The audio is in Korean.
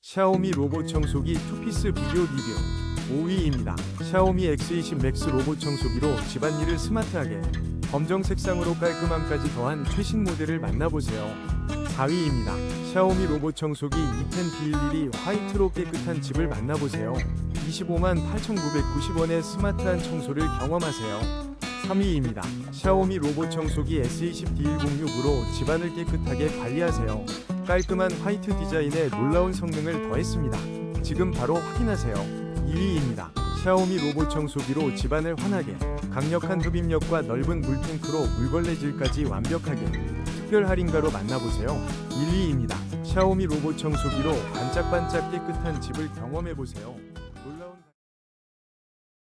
샤오미 로봇 청소기 투피스 비디오 리뷰 5위입니다. 샤오미 X20 맥스 로봇 청소기로 집안일을 스마트하게, 검정 색상으로 깔끔함까지 더한 최신 모델을 만나보세요. 4위입니다. 샤오미 로봇 청소기 E10 B11이 화이트로 깨끗한 집을 만나보세요. 25만 8,990원의 스마트한 청소를 경험하세요. 3위입니다. 샤오미 로봇 청소기 S20 D106으로 집안을 깨끗하게 관리하세요. 깔끔한 화이트 디자인에 놀라운 성능을 더했습니다. 지금 바로 확인하세요. 2위입니다. 샤오미 로봇 청소기로 집안을 환하게, 강력한 흡입력과 넓은 물탱크로 물걸레질까지 완벽하게, 특별 할인가로 만나보세요. 1위입니다. 샤오미 로봇 청소기로 반짝반짝 깨끗한 집을 경험해보세요.